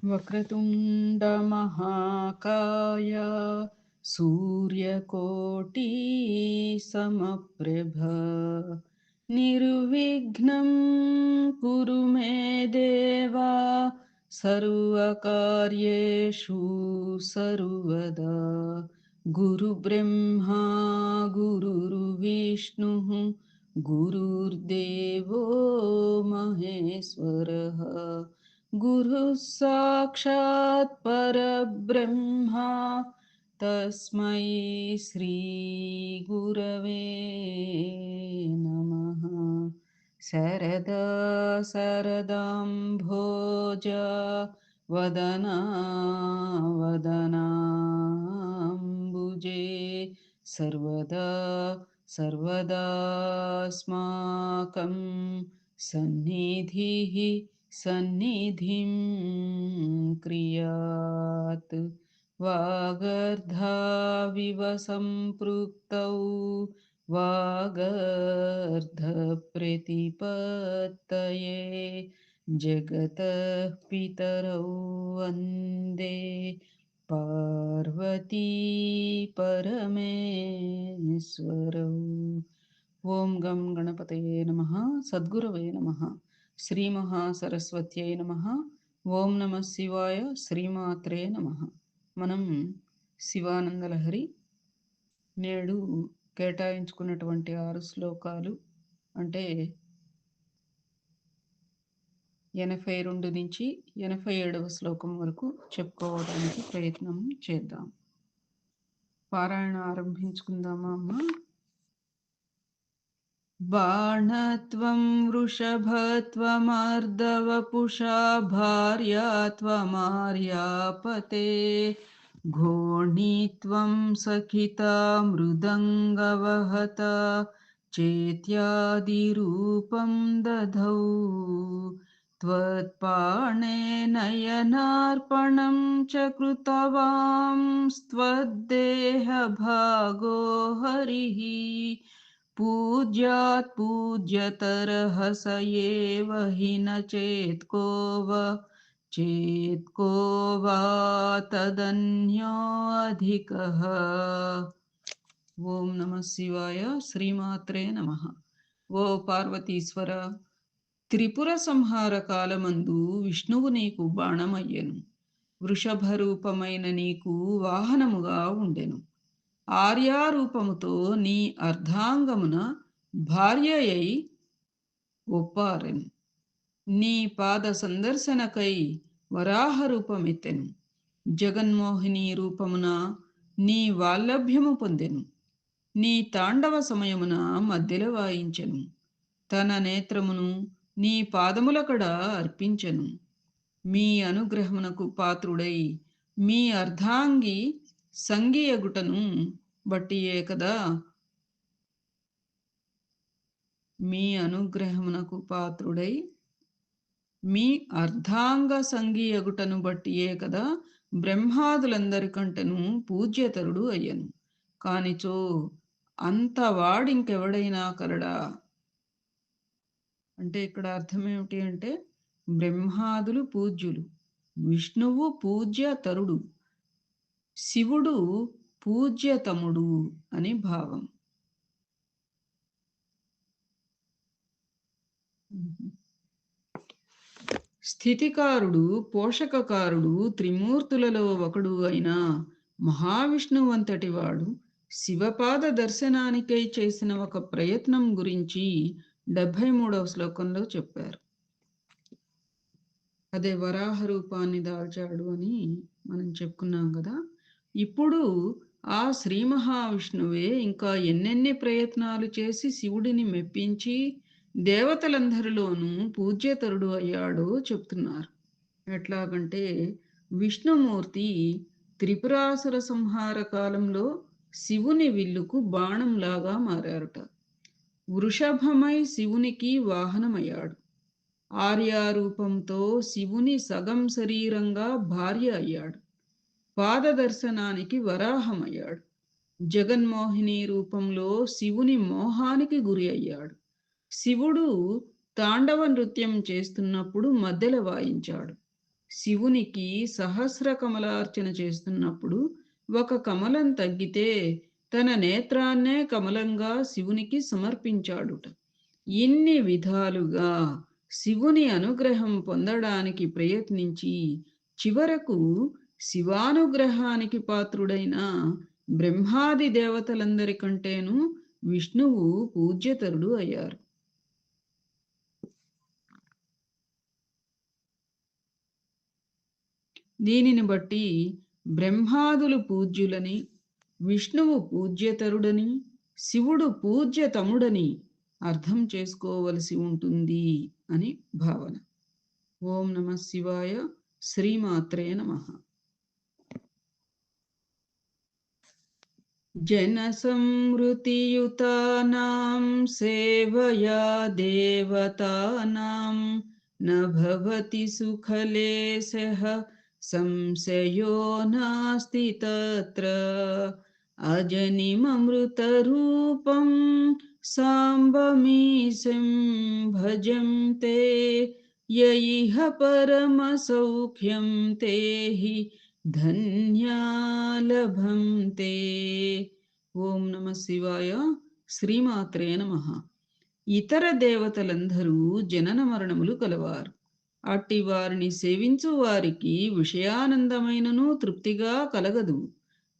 వక్రతుండ మహాకాయ సూర్యకోటి సమప్రభ నిర్విఘ్నం కురు మే దేవా సర్వకార్యేషు సర్వదా గురు బ్రహ్మా గురుర్విష్ణు గురుర్దేవో మహేశ్వరః గురుః సాక్షాత్ పరబ్రహ్మ తస్మై శ్రీ గురవే నమః. శరదా శరదాంభోజ వదనా వదనాంబుజే సర్వదా సర్వదాస్మాకం సన్నిధిః సన్నిధిం క్రియాత్. వాగర్ధావివ సంపృక్తౌ వాగర్ధ ప్రతిపత్తయే జగతః పితరౌ వందే పార్వతీ పరమేశ్వరౌ. ఓం గం గణపతయే నమః. సద్గురవే నమః. శ్రీ మహాసరస్వత్యై నమః. ఓం నమ శివాయ. శ్రీమాత్రే నమః. మనం శివానందలహరి నేడు కేటాయించుకున్నటువంటి 6 శ్లోకాలు అంటే 82 నుంచి 87వ శ్లోకం వరకు చెప్పుకోవడానికి ప్రయత్నం చేద్దాం. పారాయణ ఆరంభించుకుందామా అమ్మ? బాణత్వం వృషభత్వమర్ధవపుషా భార్యాత్వమార్యాపతే ఘోణీత్వం సఖితా మృదంగవహత చేత్యాదిరూపం దధౌ త్వత్పాణే నయనార్పణం చ కృతవాంస్త్వద్దేహభాగో హరిః పూజ్యాత్ పూజ్యతరః స ఏవ హి న చేత్కో వా తదన్యో అధికః. ఓం నమ శివాయ. శ్రీమాత్రే నమః. ఓ పార్వతీశ్వర, త్రిపుర సంహార కాలమందు విష్ణువు నీకు బాణమయ్యెను. వృషభ రూపమైన నీకు వాహనముగా ఉండెను. ఆర్యారూపముతో నీ అర్ధాంగమున భార్యయై ఒప్పారెను. నీ పాద సందర్శనకై వరాహ రూపమెత్తెను. జగన్మోహిని రూపమున నీ వాల్లభ్యము పొందెను. నీ తాండవ సమయమున మధ్యలో వాయించెను. తన నేత్రమును నీ పాదములకడ అర్పించెను. మీ అనుగ్రహమునకు పాత్రుడై మీ అర్ధాంగి సంగియగుటను బట్టియే కదా మీ అనుగ్రహమునకు పాత్రుడై మీ అర్ధాంగ సంగియగుటను బట్టియే కదా బ్రహ్మాదులందరికంటను పూజ్యతరుడు అయ్యను. కానిచో అంత వాడింకెవడైనా కలడా? అంటే ఇక్కడ అర్థం ఏమిటి అంటే, బ్రహ్మాదులు పూజ్యులు, విష్ణువు పూజ్యతరుడు, శివుడు పూజ్యతముడు అని భావం. స్థితికారుడు, పోషకకారుడు, త్రిమూర్తులలో ఒకడు అయిన మహావిష్ణువంతటి వాడు శివపాద దర్శనానికై చేసిన ఒక ప్రయత్నం గురించి 73వ శ్లోకంలో చెప్పారు. అదే వరాహ రూపాన్ని దాల్చాడు అని మనం చెప్పుకున్నాం కదా. ఇప్పుడు ఆ శ్రీ మహావిష్ణువే ఇంకా ఎన్నెన్ని ప్రయత్నాలు చేసి శివుడిని మెప్పించి దేవతలందరిలోనూ పూజ్యతరుడు అయ్యాడో చెప్తున్నారు. ఎట్లాగంటే, విష్ణుమూర్తి త్రిపురాసుర సంహార కాలంలో శివుని విల్లుకు బాణంలాగా మారారట. వృషభమై శివునికి వాహనమయ్యాడు. ఆర్యారూపంతో శివుని సగం శరీరంగా భార్య అయ్యాడు. పాదదర్శనానికి వరాహమయ్యాడు. జగన్మోహిని రూపంలో శివుని మోహానికి గురి అయ్యాడు. శివుడు తాండవ నృత్యం చేస్తున్నప్పుడు మధ్యలో వాయించాడు. శివునికి సహస్ర కమలార్చన చేస్తున్నప్పుడు ఒక కమలం తగ్గితే తన నేత్రాన్నే కమలంగా శివునికి సమర్పించాడుట. ఇన్ని విధాలుగా శివుని అనుగ్రహం పొందడానికి ప్రయత్నించి చివరకు శివానుగ్రహానికి పాత్రుడైన బ్రహ్మాది దేవతలందరికంటేనూ విష్ణువు పూజ్యతరుడు అయ్యారు. దీనిని బట్టి బ్రహ్మాదులు పూజ్యులని, విష్ణువు పూజ్యతరుడని, శివుడు పూజ్యతముడని అర్థం చేసుకోవలసి ఉంటుంది అని భావన. ఓం నమః శివాయ. శ్రీమాత్రే నమః. जनसंवृतियुतानां सेवया देवतानां न भवति सुखलेशः संशयो नास्ति तत्र अजनिममृतरूपं साम्बमीशं भजन्ते य इह परमसौख्यं ते हि ధన్యా లభంతే. ఓం నమ శివాయ. శ్రీమాత్రే నమః. ఇతర దేవతలందరూ జనన మరణములు కలవారు. అట్టి వారిని సేవించు వారికి విషయానందమైనను తృప్తిగా కలగదు.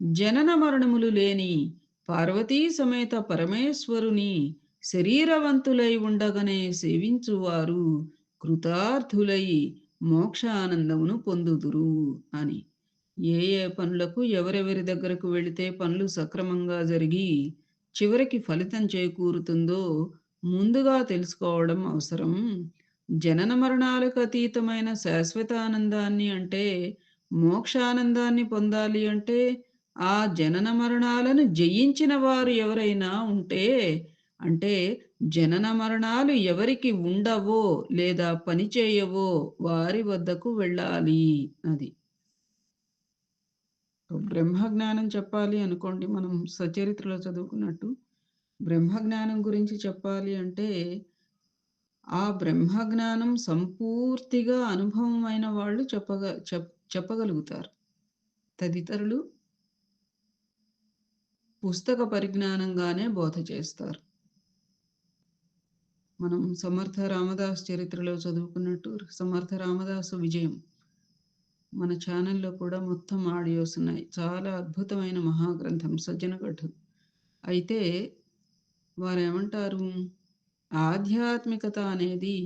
జనన మరణములు లేని పార్వతీ సమేత పరమేశ్వరుని శరీరవంతులై ఉండగనే సేవించువారు కృతార్థులై మోక్షానందమును పొందుదురు అని. ఏ ఏ పనులకు ఎవరెవరి దగ్గరకు వెళితే పనులు సక్రమంగా జరిగి చివరికి ఫలితం చేకూరుతుందో ముందుగా తెలుసుకోవడం అవసరం. జనన మరణాలకు అతీతమైన శాశ్వతానందాన్ని అంటే మోక్షానందాన్ని పొందాలి అంటే ఆ జనన మరణాలను జయించిన వారు ఎవరైనా ఉంటే, అంటే జనన మరణాలు ఎవరికి ఉండవో లేదా పనిచేయవో వారి వద్దకు వెళ్ళాలి. అది బ్రహ్మజ్ఞానం చెప్పాలి అనుకోండి. మనం సచరిత్రలో చదువుకున్నట్టు బ్రహ్మజ్ఞానం గురించి చెప్పాలి అంటే ఆ బ్రహ్మజ్ఞానం సంపూర్తిగా అనుభవమైన వాళ్ళు చెప్పగలుగుతారు. తదితరులు పుస్తక పరిజ్ఞానంగానే బోధ చేస్తారు. మనం సమర్థ రామదాస్ చరిత్రలో చదువుకున్నట్టు సమర్థ రామదాసు విజయం మన ఛానల్లో కూడా మొత్తం ఆడియోస్ ఉన్నాయి. చాలా అద్భుతమైన మహాగ్రంథం సజ్జనగఢు. అయితే వారేమంటారు, ఆధ్యాత్మికత అనేది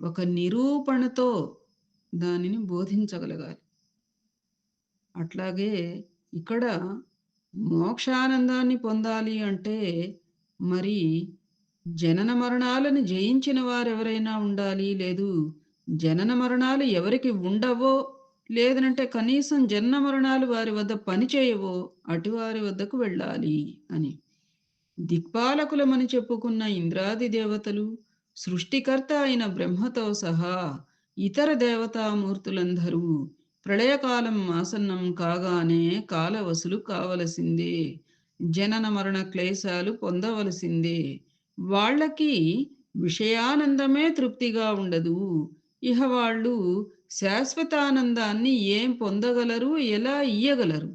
ఒక నిరూపణతో దానిని బోధించగలగాలి. అట్లాగే ఇక్కడ మోక్షానందాన్ని పొందాలి అంటే మరి జనన మరణాలను జయించిన వారెవరైనా ఉండాలి. లేదు జనన మరణాలు ఎవరికి ఉండవో, లేదనంటే కనీసం జన్మ మరణాలు వారి వద్ద పనిచేయవో అటువారి వద్దకు వెళ్ళాలి అని. దిక్పాలకులమని చెప్పుకున్న ఇంద్రాది దేవతలు, సృష్టికర్త అయిన బ్రహ్మతో సహా ఇతర దేవతామూర్తులందరూ ప్రళయకాలం ఆసన్నం కాగానే కాలవసులు కావలసిందే, జనన మరణ క్లేశాలు పొందవలసిందే. వాళ్ళకి విషయానందమే తృప్తిగా ఉండదు. ఇహ వాళ్ళు శాశ్వతానందాన్ని ఏం పొందగలరు, ఎలా ఇయ్యగలరు?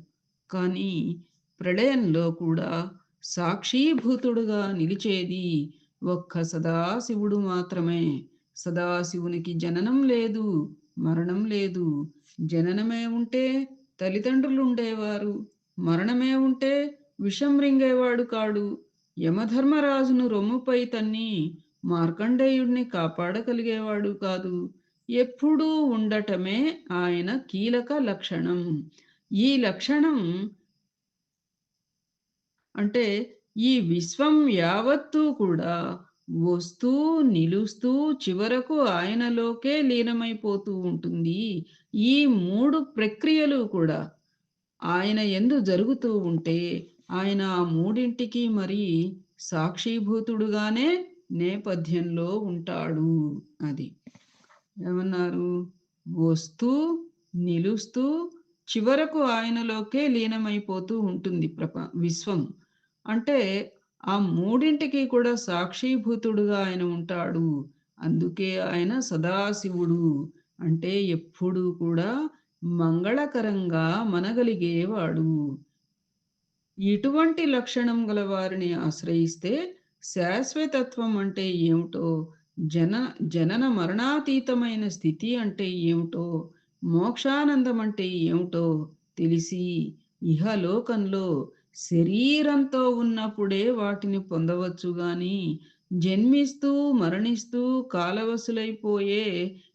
కానీ ప్రళయంలో కూడా సాక్షీభూతుడుగా నిలిచేది ఒక్క సదాశివుడు మాత్రమే. సదాశివునికి జననం లేదు, మరణం లేదు. జననమే ఉంటే తల్లిదండ్రులు ఉండేవారు, మరణమే ఉంటే విషం రింగేవాడు కాడు. యమధర్మరాజును రొమ్ముపై తన్ని మార్కండేయుడిని కాపాడగలిగేవాడు కాదు. ఎప్పుడూ ఉండటమే ఆయన కీలక లక్షణం. ఈ లక్షణం అంటే ఈ విశ్వం యావత్తూ కూడా వస్తూ నిలుస్తూ చివరకు ఆయనలోకే లీనమైపోతూ ఉంటుంది. ఈ 3 ప్రక్రియలు కూడా ఆయన యందు జరుగుతూ ఉంటే ఆయన ఆ మూడింటికి మరి సాక్షీభూతుడుగానే నేపథ్యంలో ఉంటాడు. అది ఏమన్నారు, వస్తూ నిలుస్తూ చివరకు ఆయనలోకే లీనమైపోతూ ఉంటుంది విశ్వం. అంటే ఆ మూడింటికి కూడా సాక్షీభూతుడుగా ఆయన ఉంటాడు. అందుకే ఆయన సదాశివుడు. అంటే ఎప్పుడూ కూడా మంగళకరంగా మనగలిగేవాడు. ఇటువంటి లక్షణం గల వారిని ఆశ్రయిస్తే శాశ్వతత్వం అంటే ఏమిటో, జన జనన మరణాతీతమైన స్థితి అంటే ఏమిటో, మోక్షానందం అంటే ఏమిటో తెలిసి ఇహలోకంలో శరీరంతో ఉన్నప్పుడే వాటిని పొందవచ్చు గాని, జన్మిస్తూ మరణిస్తూ కాలవశులైపోయే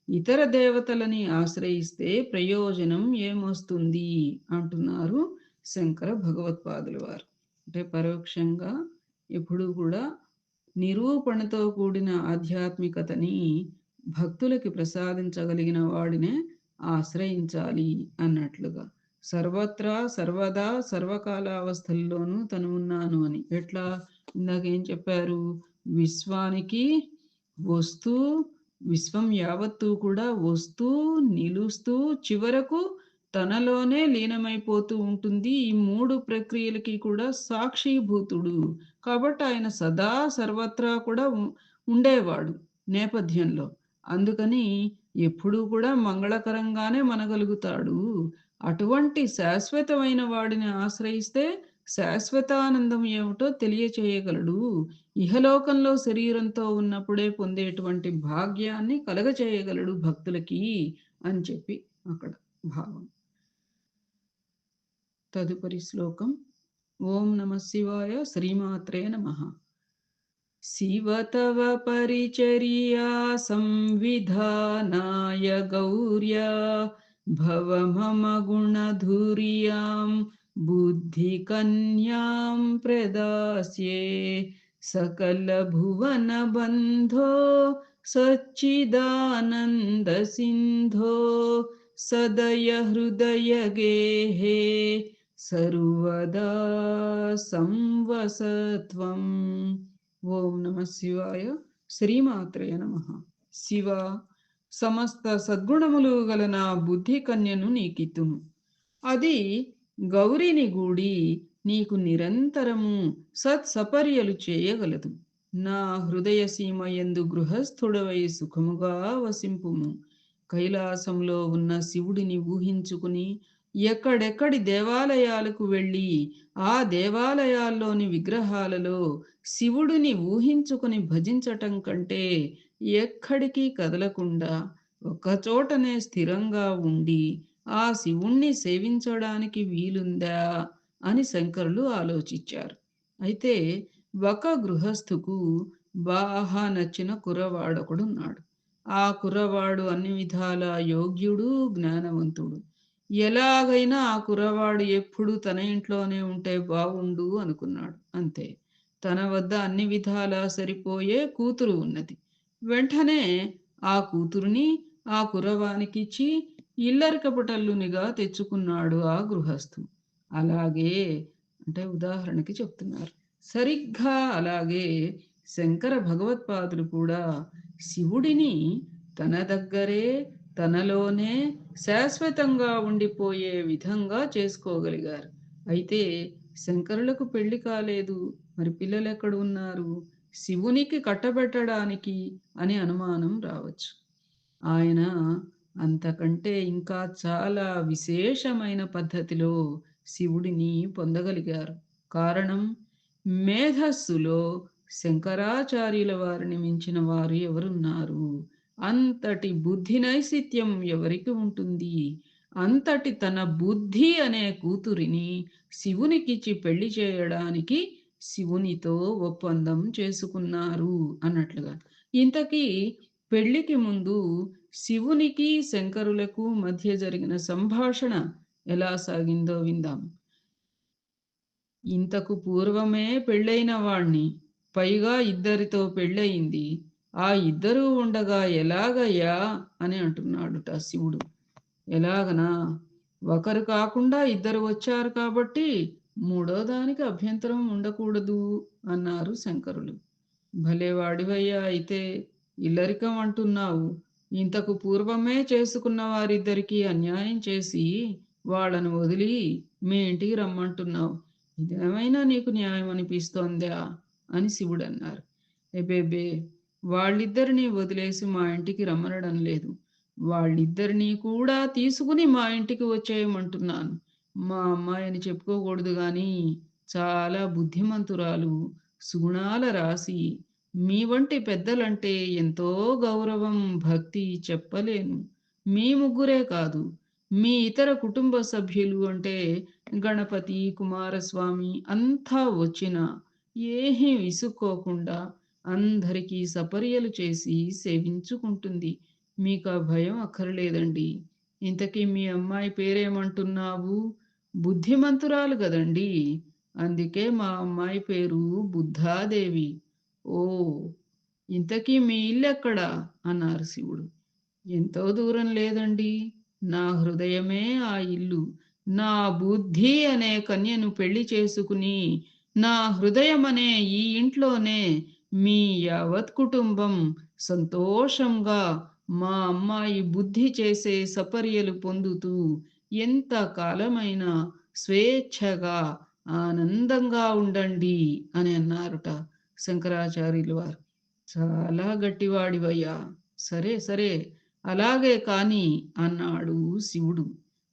ఇతర దేవతలని ఆశ్రయిస్తే ప్రయోజనం ఏమొస్తుంది అంటున్నారు శంకర భగవత్పాదుల వారు. అంటే పరోక్షంగా ఎప్పుడూ కూడా నిరూపణతో కూడిన ఆధ్యాత్మికతని భక్తులకి ప్రసాదించగలిగిన వాడినే ఆశ్రయించాలి అన్నట్లుగా. సర్వత్రా సర్వదా సర్వకాలావస్థల్లోనూ తను ఉన్నాను అని. ఎట్లా? ఇందాకేం చెప్పారు? విశ్వానికి వస్తూ, విశ్వం యావత్తూ కూడా వస్తూ, నిలుస్తూ, చివరకు తనలోనే లీనమైపోతూ ఉంటుంది. ఈ 3 ప్రక్రియలకి కూడా సాక్షీభూతుడు. కాబట్టి ఆయన సదా సర్వత్రా కూడా ఉండేవాడు నేపథ్యంలో. అందుకని ఎప్పుడూ కూడా మంగళకరంగానే మనగలుగుతాడు. అటువంటి శాశ్వతమైన వాడిని ఆశ్రయిస్తే శాశ్వతానందం ఏమిటో తెలియచేయగలడు. ఇహలోకంలో శరీరంతో ఉన్నప్పుడే పొందేటువంటి భాగ్యాన్ని కలగచేయగలడు భక్తులకి అని చెప్పి అక్కడ భావం. తదుపరి శ్లోకం. ఓం నమ శివాయ. శ్రీమాత్రే నమః. శివ తవ పరిచర్యా సంవిధానాయ గౌర్యా భవ మమ గుణధుర్యాం బుద్ధికన్యాం ప్రదాస్యే సకల భువన బంధో సచ్చిదానంద సింధో సదయ హృదయ గేహే సర్వదా సంవసత్వం. ఓం నమ శివాయ. శ్రీమాత్రే నమః. శివ, సమస్త సద్గుణములు గల నా బుద్ధి కన్యను నీకిత్తును. అది గౌరిని గూడి నీకు నిరంతరము సత్సపర్యలు చేయగలదు. నా హృదయ సీమ యందు గృహస్థుడవై సుఖముగా వసింపుము. కైలాసంలో ఉన్న శివుడిని ఊహించుకుని ఎక్కడెక్కడి దేవాలయాలకు వెళ్ళి ఆ దేవాలయాల్లోని విగ్రహాలలో శివుడిని ఊహించుకుని భజించటం కంటే ఎక్కడికి కదలకుండా ఒక్కచోటనే స్థిరంగా ఉండి ఆ శివుణ్ణి సేవించడానికి వీలుందా అని శంకరులు ఆలోచించారు. అయితే ఒక గృహస్థుకు బాగా నచ్చిన కుర్రవాడొకడున్నాడు. ఆ కుర్రవాడు అన్ని విధాల యోగ్యుడు, జ్ఞానవంతుడు. ఎలాగైనా ఆ కుర్రవాడు ఎప్పుడు తన ఇంట్లోనే ఉంటే బాగుండు అనుకున్నాడు. అంతే. తన వద్ద అన్ని విధాలా సరిపోయే కూతురు ఉన్నది. వెంటనే ఆ కూతురుని ఆ కుర్రవానికిచ్చి ఇల్లరికపుటల్లునిగా తెచ్చుకున్నాడు ఆ గృహస్థు. అలాగే, అంటే ఉదాహరణకి చెప్తున్నారు. సరిగ్గా అలాగే శంకర భగవత్పాదులు కూడా శివుడిని తన దగ్గరే, తనలోనే శాశ్వతంగా ఉండిపోయే విధంగా చేసుకోగలిగారు. అయితే శంకరులకు పెళ్లి కాలేదు. మరి పిల్లలు ఎక్కడ ఉన్నారు? శివునికి కట్టబెట్టడానికి అని అనుమానం రావచ్చు. ఆయన అంతకంటే ఇంకా చాలా విశేషమైన పద్ధతిలో శివుడిని పొందగలిగారు. కారణం, మేధస్సులో శంకరాచార్యుల వారిని మించిన వారు ఎవరున్నారు? అంతటి బుద్ధి నైసిత్యం ఎవరికి ఉంటుంది? అంతటి తన బుద్ధి అనే కూతురిని శివునికిచ్చి పెళ్లి చేయడానికి శివునితో ఒప్పందం చేసుకున్నారు అన్నట్లుగా. ఇంతకీ పెళ్లికి ముందు శివునికి శంకరులకు మధ్య జరిగిన సంభాషణ ఎలా సాగిందో విందాం. ఇంతకు పూర్వమే పెళ్ళైన వాణ్ణి, పైగా ఇద్దరితో పెళ్ళయింది. ఆ ఇద్దరూ ఉండగా ఎలాగయ్యా అని అంటున్నాడుట శివుడు. ఎలాగనా? ఒకరు కాకుండా ఇద్దరు వచ్చారు కాబట్టి మూడో దానికి అభ్యంతరం ఉండకూడదు అన్నారు శంకరులు. భలే వాడివయ్యా అయితే, ఇల్లరికం అంటున్నావు. ఇంతకు పూర్వమే చేసుకున్న వారిద్దరికీ అన్యాయం చేసి వాళ్ళను వదిలి మీ ఇంటికి రమ్మంటున్నావు. ఇదేమైనా నీకు న్యాయం అనిపిస్తోందా అని శివుడు అన్నారు. ఎబేబే, వాళ్ళిద్దరినీ వదిలేసి మా ఇంటికి రమ్మనడం లేదు. వాళ్ళిద్దరినీ కూడా తీసుకుని మా ఇంటికి వచ్చేయమంటున్నాను. మా అమ్మాయని చెప్పుకోకూడదు గానీ, చాలా బుద్ధిమంతురాలు, సుగుణాల రాశి. మీ వంటి పెద్దలంటే ఎంతో గౌరవం, భక్తి చెప్పలేను. మీ ముగ్గురే కాదు, మీ ఇతర కుటుంబ సభ్యులు అంటే గణపతి, కుమారస్వామి అంతా వచ్చినా ఏమీ విసుక్కోకుండా అందరికీ సపర్యలు చేసి సేవించుకుంటుంది. మీకా భయం అక్కరలేదండి. ఇంతకీ మీ అమ్మాయి పేరేమంటున్నావు? బుద్ధిమంతురాలు గదండీ! అందుకే మా అమ్మాయి పేరు బుద్ధాదేవి. ఓహ్! ఇంతకీ మీ ఇల్లెక్కడ? అన్నారు శివుడు. ఎంతో దూరం లేదండి. నా హృదయమే ఆ ఇల్లు. నా బుద్ధి అనే కన్యను పెళ్లి చేసుకుని, నా హృదయమనే ఈ ఇంట్లోనే మీ యావత్ కుటుంబం సంతోషంగా మా అమ్మాయి బుద్ధి చేసే సపర్యలు పొందుతూ ఎంత కాలమైనా స్వేచ్ఛగా, ఆనందంగా ఉండండి అని అన్నారుట శంకరాచార్యులు వారు. చాలా గట్టివాడివయ్యా! సరే, సరే, అలాగే కాని అన్నాడు శివుడు.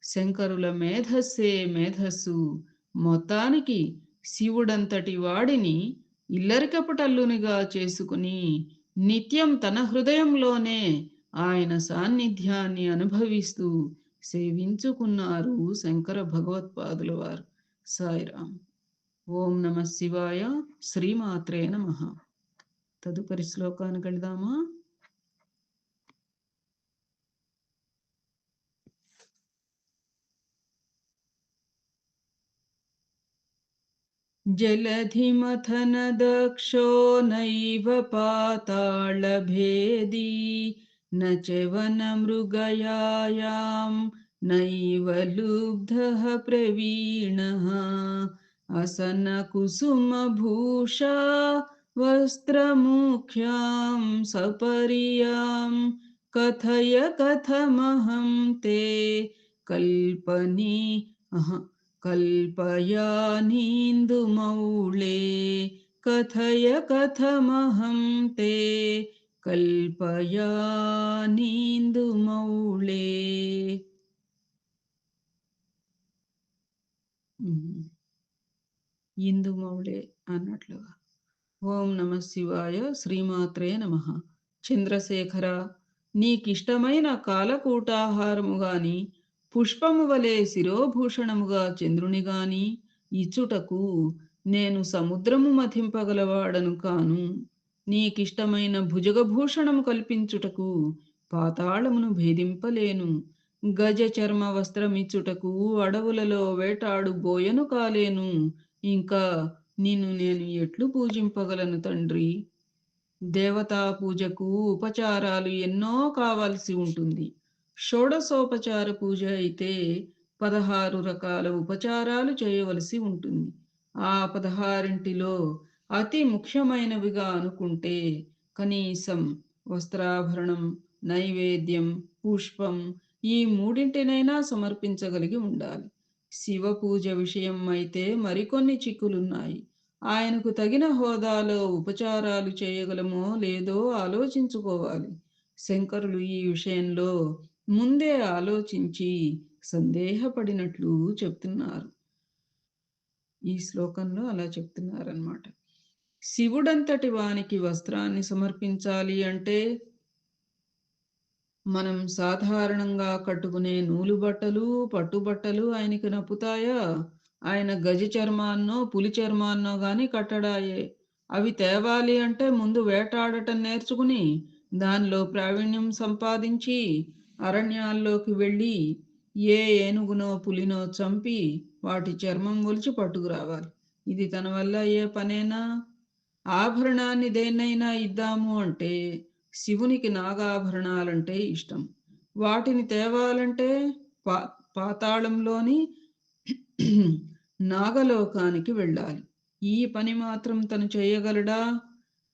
శంకరుల మేధస్సే మేధస్సు. మొత్తానికి శివుడంతటి వాడిని ఇల్లరికపటల్లునిగా చేసుకుని, నిత్యం తన హృదయంలోనే ఆయన సాన్నిధ్యాన్ని అనుభవిస్తూ సేవించుకున్నారు శంకర భగవత్పాదుల వారు. సాయిరాం. ఓం నమ శివాయ. శ్రీమాత్రే నమః. తదుపరి శ్లోకానికి వెళ్దామా? जलधिमथनदक्षो नैव पातालभेदी न च वनमृगयायां नैव लुब्धः प्रवीणः असनकुसुमभूषा वस्त्रमुख्यां सपरियां कथय कथमहं ते कल्पनि कल्पयानीन्दुमौळे कथय कथमहं ते कल्पयानीन्दुमौळे. ఇందుమౌళే అన్నట్లుగా. ఓం నమ శివాయ. శ్రీమాత్రే నమః. చంద్రశేఖర, నీకిష్టమైన కాలకూటాహారము గాని, పుష్పము వలె శిరోభూషణముగా చంద్రుని గాని ఇచ్చుటకు నేను సముద్రము మథింపగలవాడను కాను. నీకిష్టమైన భుజగభూషణము కల్పించుటకు పాతాళమును భేదింపలేను. గజ చర్మ వస్త్రమిచ్చుటకు అడవులలో వేటాడు బోయను కాలేను. ఇంకా నిన్ను నేను ఎట్లు పూజింపగలను తండ్రి? దేవతా పూజకు ఉపచారాలు ఎన్నో కావాల్సి ఉంటుంది. షోడశోపచార పూజ అయితే 16 రకాల ఉపచారాలు చేయవలసి ఉంటుంది. ఆ 16 అతి ముఖ్యమైనవిగా అనుకుంటే కనీసం వస్త్రాభరణం, నైవేద్యం, పుష్పం ఈ మూడింటినైనా సమర్పించగలిగి ఉండాలి. శివ పూజ విషయం అయితే మరికొన్ని చిక్కులున్నాయి. ఆయనకు తగిన హోదాలో ఉపచారాలు చేయగలమో లేదో ఆలోచించుకోవాలి. శంకరులు ఈ విషయంలో ముందే ఆలోచించి సందేహపడినట్లు చెప్తున్నారు. ఈ శ్లోకంలో అలా చెప్తున్నారన్నమాట. శివుడంతటి వానికి వస్త్రాన్ని సమర్పించాలి అంటే మనం సాధారణంగా కట్టుకునే నూలు బట్టలు, పట్టుబట్టలు ఆయనకి నప్పుతాయా? ఆయన గజ చర్మాన్నో, పులి చర్మాన్నో గాని కట్టడాయే. అవి తేవాలి అంటే ముందు వేటాడటం నేర్చుకుని, దానిలో ప్రావీణ్యం సంపాదించి, అరణ్యాల్లోకి వెళ్ళి ఏ ఏనుగునో, పులినో చంపి, వాటి చర్మం ఒలిచి పట్టుకురావాలి. ఇది తన వల్ల అయ్యే పనేనా? ఆభరణాన్ని దేన్నైనా ఇద్దాము అంటే శివునికి నాగాభరణాలంటే ఇష్టం. వాటిని తేవాలంటే పా పాతాళంలోని నాగలోకానికి వెళ్ళాలి. ఈ పని మాత్రం తను చేయగలడా?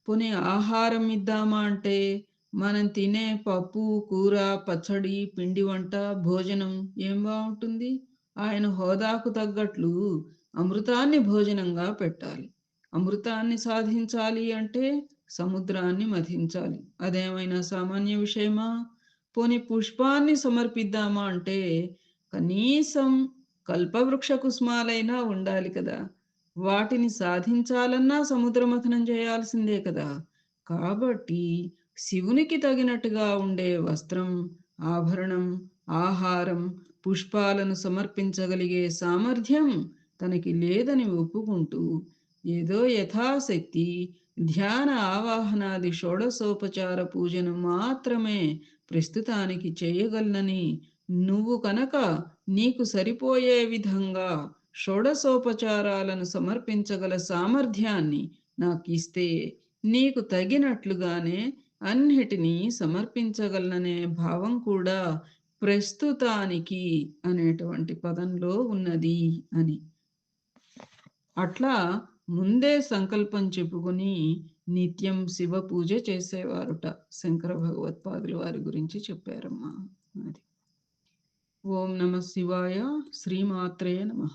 పోనీ ఆహారం ఇద్దామా అంటే మనం తినే పప్పు, కూర, పచ్చడి, పిండి వంట, భోజనం ఏం బాగుంటుంది? ఆయన హోదాకు తగ్గట్లు అమృతాన్ని భోజనంగా పెట్టాలి. అమృతాన్ని సాధించాలి అంటే సముద్రాన్ని మథించాలి. అదేమైనా సామాన్య విషయమా? పోనీ పుష్పాన్ని సమర్పిద్దామా అంటే కనీసం కల్పవృక్ష కుసుమాలైనా ఉండాలి కదా! వాటిని సాధించాలన్నా సముద్ర మథనం చేయాల్సిందే కదా! కాబట్టి శివునికి తగినట్టుగా ఉండే వస్త్రం, ఆభరణం, ఆహారం, పుష్పాలను సమర్పించగలిగే సామర్థ్యం తనకి లేదని ఒప్పుకుంటూ ఏదో యథాశక్తి ధ్యాన ఆవాహనాది షోడశోపచార పూజను మాత్రమే ప్రస్తుతానికి చేయగలనని, నువ్వు కనుక నీకు సరిపోయే విధంగా షోడశోపచారాలను సమర్పించగల సామర్థ్యాన్ని నాకిస్తే నీకు తగినట్లుగానే అన్నిటినీ సమర్పించగలననే భావం కూడా ప్రస్తుతానికి అనేటువంటి పదంలో ఉన్నది అని. అట్లా ముందే సంకల్పం చెప్పుకొని నిత్యం శివ పూజ చేసేవారుట. శంకర భగవత్పాదుల వారి గురించి చెప్పారమ్మా. అది. ఓం నమ శివాయ. శ్రీమాత్రే నమః.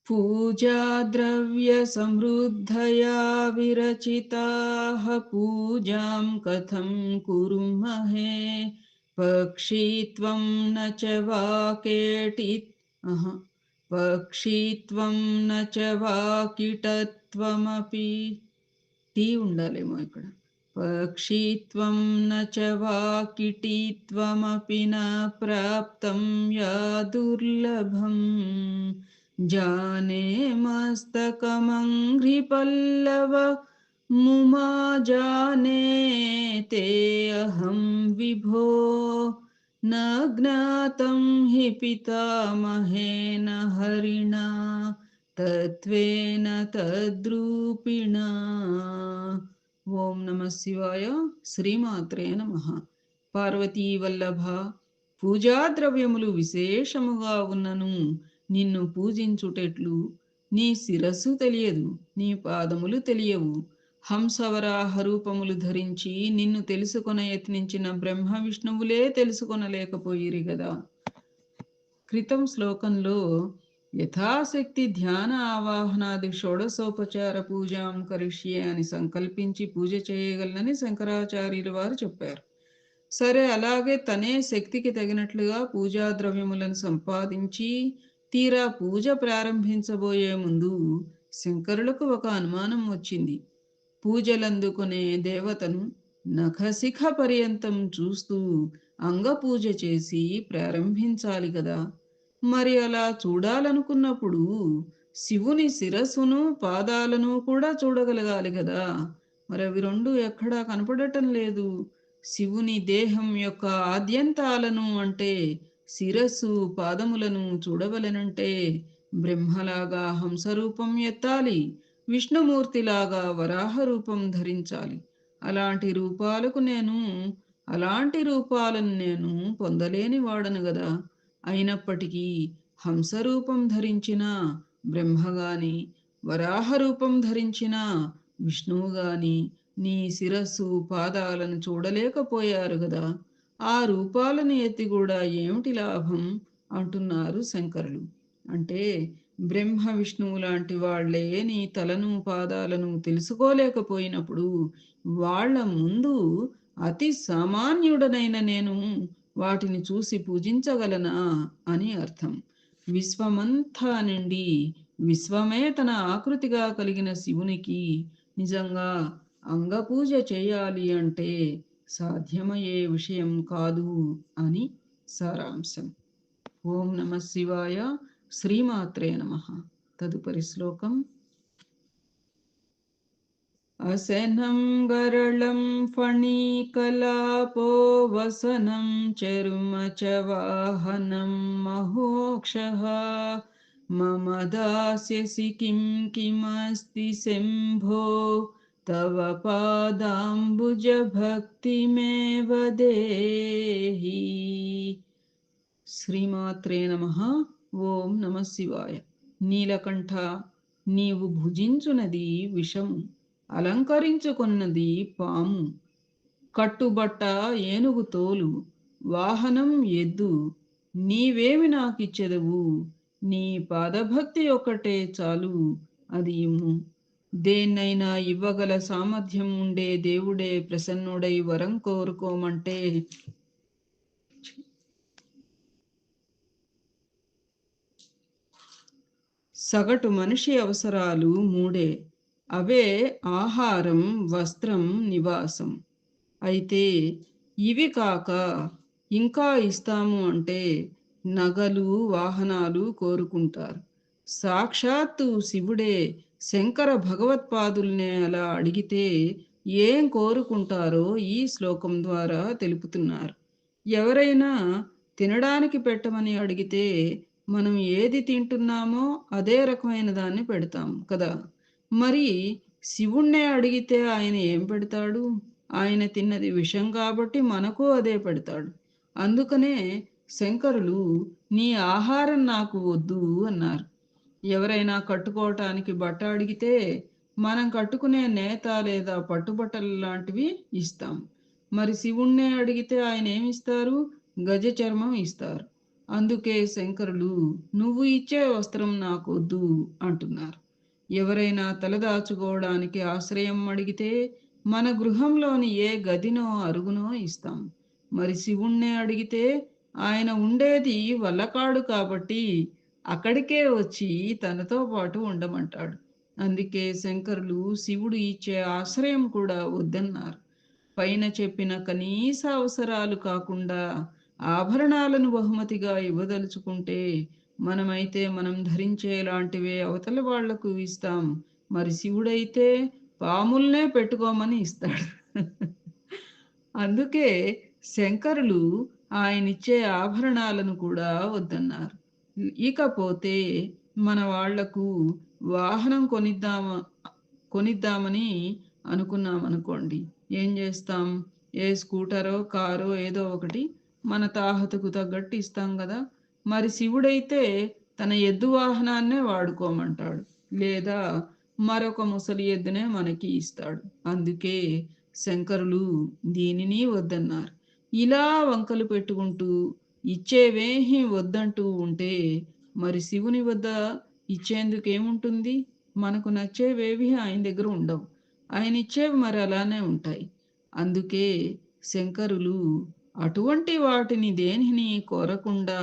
పూజా ద్రవ్య సమృద్ధయా విరచితాః పూజాం కథం కుర్మహే పక్షిత్వం న చ వాకేటి పక్షిత్వం న చ వాకిటత్వమపి. టీ ఉండాలేమో ఇక్కడ. పక్షిత్వం న చ వాకిటీత్వమపి న ప్రాప్తం యా దుర్లభం జానే మస్తకమంఘ్రిపల్లవ ముమా జానే తే అహం విభో న జ్ఞాతం హి పితామహేన హరిణా తత్వేన తద్రూపిణా. ఓం నమ శివాయ. శ్రీమాత్రే నమః. పార్వతీ వల్లభ, పూజా ద్రవ్యములు విశేషముగా ఉన్నను నిన్ను పూజించుటెట్లు? నీ శిరస్సు తెలియదు, నీ పాదములు తెలియవు. హంసవరాహ రూపములు ధరించి నిన్ను తెలుసుకొన యత్నించిన బ్రహ్మ విష్ణువులే తెలుసుకొనలేకపోయిరి గదా. క్రితం శ్లోకంలో యథాశక్తి ధ్యాన ఆవాహనాది షోడశోపచార పూజాం కరిష్యే అని సంకల్పించి పూజ చేయగలనని శంకరాచార్యుల వారు చెప్పారు. సరే, అలాగే తనే శక్తికి తగినట్లుగా పూజా ద్రవ్యములను సంపాదించి తీరా పూజ ప్రారంభించబోయే ముందు శంకరులకు ఒక అనుమానం వచ్చింది. పూజలందుకునే దేవతను నఖశిఖ పర్యంతం చూస్తూ అంగపూజ చేసి ప్రారంభించాలి కదా. మరి అలా చూడాలనుకున్నప్పుడు శివుని శిరస్సును పాదాలను కూడా చూడగలగాలి కదా. మరి అవి రెండు ఎక్కడా కనపడటం లేదు. శివుని దేహం యొక్క ఆద్యంతాలను అంటే శిరస్సు పాదములను చూడవలెనంటే బ్రహ్మలాగా హంసరూపం ఎత్తాలి, విష్ణుమూర్తిలాగా వరాహ రూపం ధరించాలి. అలాంటి రూపాలను నేను పొందలేని వాడను గదా. అయినప్పటికీ హంసరూపం ధరించిన బ్రహ్మగాని, వరాహ రూపం ధరించిన విష్ణువు గాని నీ శిరస్సు పాదాలను చూడలేకపోయారు గదా. ఆ రూపాలను ఎత్తి కూడా ఏమిటి లాభం అంటున్నారు శంకరులు. అంటే బ్రహ్మ విష్ణువు లాంటి వాళ్లే నీ తలను పాదాలను తెలుసుకోలేకపోయినప్పుడు వాళ్ళ ముందు అతి సామాన్యుడనైన నేను వాటిని చూసి పూజించగలనా అని అర్థం. విశ్వమంతా నిండి విశ్వమే తన ఆకృతిగా కలిగిన శివునికి నిజంగా అంగపూజ చేయాలి అంటే సాధ్యమయ్యే విషయం కాదు అని సారాంశం. ఓం నమ శివాయ. శ్రీమాత్రే నమః. తదుపరి శ్లోకం. అసనం గరళం ఫణీకలాపో వసనం చర్మచవాహనం మహోక్షః మమ దాస్యసి కిం కిమస్తి శంభో తవ పాదాంబుజ భక్తిమేవ దేహి. శ్రీమాత్రే నమః. ఓం నమ శివాయ. నీలకంఠ, నీవు భుజించునది విషము, అలంకరించుకున్నది పాము, కట్టుబట్ట ఏనుగు తోలు, వాహనం ఎద్దు. నీవేమి నాకిచ్చెదవు? నీ పాదభక్తి ఒక్కటే చాలు, అది ఇమ్ము. దేన్నైనా ఇవ్వగల సామర్థ్యం ఉండే దేవుడే ప్రసన్నుడై వరం కోరుకోమంటే సగటు మనిషి అవసరాలు మూడే. అవే ఆహారం, వస్త్రం, నివాసం. అయితే ఇవి కాక ఇంకా ఇస్తాము అంటే నగలు, వాహనాలు కోరుకుంటారు. సాక్షాత్తు శివుడే శంకర భగవత్పాదుల్నే అలా అడిగితే ఏం కోరుకుంటారో ఈ శ్లోకం ద్వారా తెలుపుతున్నారు. ఎవరైనా తినడానికి పెట్టమని అడిగితే మనం ఏది తింటున్నామో అదే రకమైన దాన్ని పెడతాం కదా! మరి శివుణ్ణే అడిగితే ఆయన ఏం పెడతాడు? ఆయన తిన్నది విషం కాబట్టి మనకు అదే పెడతాడు. అందుకనే శంకరులు నీ ఆహారం నాకు వద్దు అన్నారు. ఎవరైనా కట్టుకోవటానికి బట్ట అడిగితే మనం కట్టుకునే నేత లేదా పట్టుబట్టలు లాంటివి ఇస్తాం. మరి శివుణ్ణే అడిగితే ఆయన ఏమిస్తారు? గజ చర్మం ఇస్తారు. అందుకే శంకరులు నువ్వు ఇచ్చే వస్త్రం నాకొద్దు అంటున్నారు. ఎవరైనా తలదాచుకోవడానికి ఆశ్రయం అడిగితే మన గృహంలోని ఏ గదినో అరుగునో ఇస్తాం. మరి శివుణ్ణే అడిగితే ఆయన ఉండేది వల్లకాడు కాబట్టి అక్కడికే వచ్చి తనతో పాటు ఉండమంటాడు. అందుకే శంకరులు శివుడు ఇచ్చే ఆశ్రయం కూడా వద్దన్నారు. పైన చెప్పిన కనీస అవసరాలు కాకుండా ఆభరణాలను బహుమతిగా ఇవ్వదలుచుకుంటే మనమైతే మనం ధరించేలాంటివే అవతల వాళ్లకు ఇస్తాం. మరి శివుడైతే పాముల్నే పెట్టుకోమని ఇస్తాడు. అందుకే శంకరులు ఆయనిచ్చే ఆభరణాలను కూడా వద్దన్నారు. ఇకపోతే మన వాళ్లకు వాహనం కొనిద్దామని అనుకున్నామనుకోండి. ఏం చేస్తాం? ఏ స్కూటరో, కారో ఏదో ఒకటి మన తాహతుకు తగ్గట్టు ఇస్తాం కదా! మరి శివుడైతే తన ఎద్దు వాహనాన్నే వాడుకోమంటాడు. లేదా మరొక ముసలి ఎద్దునే మనకి ఇస్తాడు. అందుకే శంకరులు దీనిని వద్దన్నారు. ఇలా వంకలు పెట్టుకుంటూ ఇచ్చేవేహి వద్దంటూ ఉంటే మరి శివుని వద్ద ఇచ్చేందుకేముంటుంది? మనకు నచ్చేవేవి ఆయన దగ్గర ఉండవు. ఆయన ఇచ్చేవి మరి అలానే ఉంటాయి. అందుకే శంకరులు అటువంటి వాటిని దేనిని కోరకుండా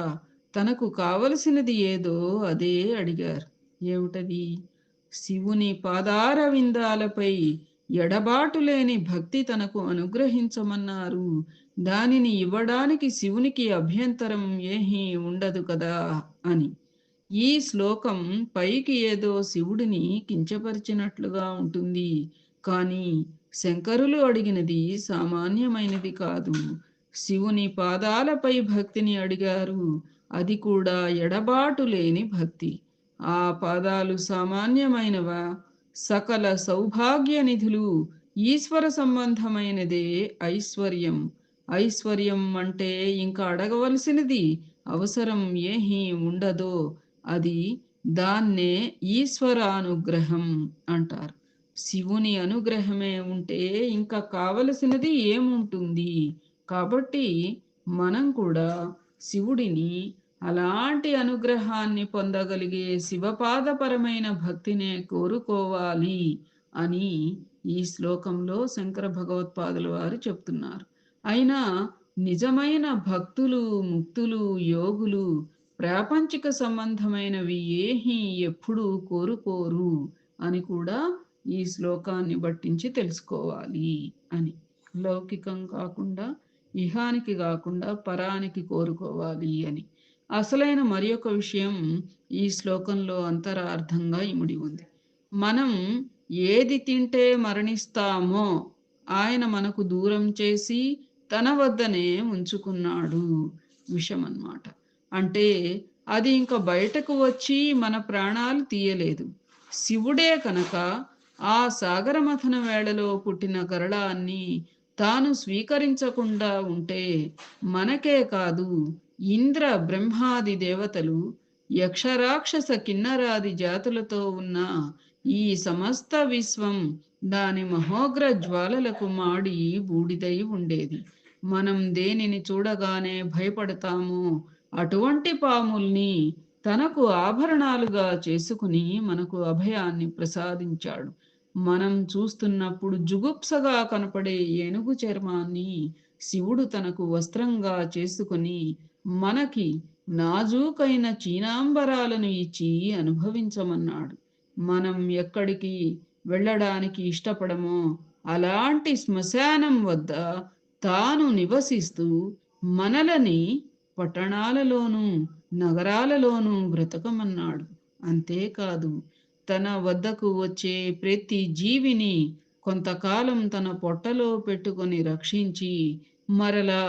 తనకు కావలసినది ఏదో అదే అడిగారు. ఏమిటది? శివుని పాదార విందాలపై ఎడబాటు లేని భక్తి తనకు అనుగ్రహించమన్నారు. దానిని ఇవ్వడానికి శివునికి అభ్యంతరం ఏమీ ఉండదు కదా అని. ఈ శ్లోకం పైకి ఏదో శివుడిని కించపరిచినట్లుగా ఉంటుంది. కానీ శంకరులు అడిగినది సామాన్యమైనది కాదు. శివుని పాదాలపై భక్తిని అడిగారు. అది కూడా ఎడబాటు లేని భక్తి. ఆ పాదాలు సామాన్యమైనవా? సకల సౌభాగ్య నిధులు ఈశ్వర సంబంధమైనదే ఐశ్వర్యం. ఐశ్వర్యం అంటే ఇంకా అడగవలసినది అవసరం ఏమీ ఉండదో అది దాన్నే ఈశ్వరానుగ్రహం అంటారు. శివుని అనుగ్రహమే ఉంటే ఇంకా కావలసినది ఏముంటుంది? కాబట్టి మనం కూడా శివుడిని అలాంటి అనుగ్రహాన్ని పొందగలిగే శివపాదపరమైన భక్తినే కోరుకోవాలి అని ఈ శ్లోకంలో శంకర భగవత్పాదుల వారు చెప్తున్నారు. అయినా నిజమైన భక్తులు, ముక్తులు, యోగులు ప్రాపంచిక సంబంధమైనవి ఏహీ ఎప్పుడూ కోరుకోరు అని కూడా ఈ శ్లోకాన్ని బట్టించి తెలుసుకోవాలి అని. లౌకికం కాకుండా, ఇహానికి కాకుండా పరానికి కోరుకోవాలి అని. అసలైన మరి ఒక విషయం ఈ శ్లోకంలో అంతరార్థంగా ఇమిడి ఉంది. మనం ఏది తింటే మరణిస్తామో ఆయన మనకు దూరం చేసి తన వద్దనే ఉంచుకున్నాడు. విషం అన్నమాట. అంటే అది ఇంక బయటకు వచ్చి మన ప్రాణాలు తీయలేదు. శివుడే కనుక ఆ సాగరమథన వేళలో పుట్టిన గరళాన్ని తాను స్వీకరించకుండా ఉంటే మనకే కాదు, ఇంద్ర బ్రహ్మాది దేవతలు, యక్షరాక్షస కిన్నరాది జాతులతో ఉన్న ఈ సమస్త విశ్వం దాని మహోగ్ర జ్వాలలకు మాడి బూడిదై ఉండేది. మనం దేనిని చూడగానే భయపడతామో అటువంటి పాముల్ని తనకు ఆభరణాలుగా చేసుకుని మనకు అభయాన్ని ప్రసాదించాడు. మనం చూస్తున్నప్పుడు జుగుప్సగా కనపడే ఏనుగు చర్మాన్ని శివుడు తనకు వస్త్రంగా చేసుకొని మనకి నాజూకైన చీనాంబరాలను ఇచ్చి అనుభవించమన్నాడు. మనం ఎక్కడికి వెళ్ళడానికి ఇష్టపడమో అలాంటి శ్మశానం వద్ద తాను నివసిస్తూ మనలని పట్టణాలలోనూ నగరాలలోనూ బ్రతకమన్నాడు. అంతేకాదు తన వద్దకు వచ్చే ప్రతి జీవిని కొంతకాలం తన పొట్టలో పెట్టుకొని రక్షించి మరలా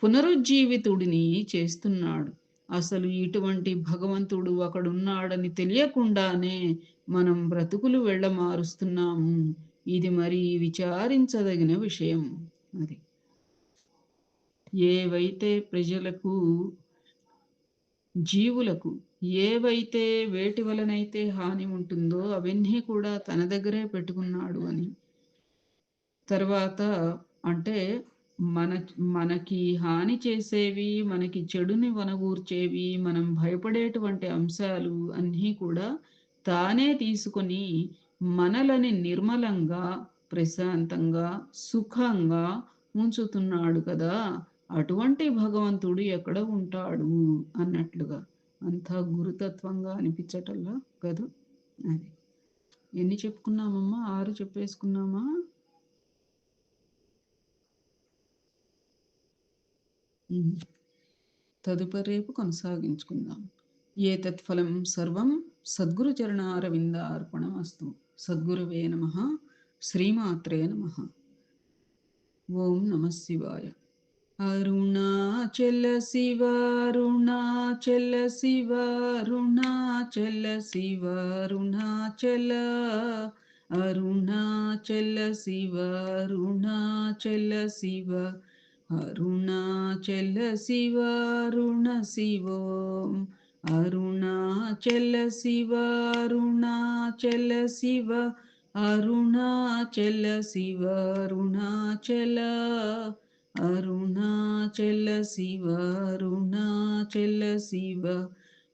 పునరుజ్జీవితుడిని చేస్తున్నాడు. అసలు ఇటువంటి భగవంతుడు అక్కడున్నాడని తెలియకుండానే మనం బ్రతుకులు వెళ్ళమారుస్తున్నాము. ఇది మరి విచారించదగిన విషయం. అది ఏవైతే ప్రజలకు జీవులకు ఏవైతే వేటి వలనైతే హాని ఉంటుందో అవన్నీ కూడా తన దగ్గరే పెట్టుకున్నాడు అని. తర్వాత అంటే మన మనకి హాని చేసేవి, మనకి చెడుని వనగూర్చేవి, మనం భయపడేటువంటి అంశాలు అన్నీ కూడా తానే తీసుకొని మనలని నిర్మలంగా, ప్రశాంతంగా, సుఖంగా ఉంచుతున్నాడు కదా! అటువంటి భగవంతుడు ఎక్కడ ఉంటాడు అన్నట్లుగా. అంతా గురుతత్వంగా అనిపించటల్లా కదూ! అది. ఎన్ని చెప్పుకున్నామమ్మా? 6 చెప్పేసుకున్నామా? హ్మ్. తదుపరి రేపు కొనసాగించుకుందాం. ఏతత్ఫలం సర్వం సద్గురు చరణారవిందార్పణమస్తు. సద్గురవే నమః. శ్రీమాత్రే నమః. ఓం నమః శివాయ. అరుణాచల శివ అరుణాచల శివ అరుణాచల శివ అరుణాచల అరుణాచల శివ అరుణాచల శివ అరుణాచల శివ అరుణ శివోం అరుణాచల శివ అరుణాచల శివ అరుణాచల శివ అరుణాచల అరుణాచల శివ అరుణాచల శివ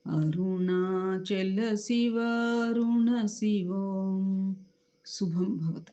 అరుణాచల శివ అరుణ శివోం. శుభం భవతు.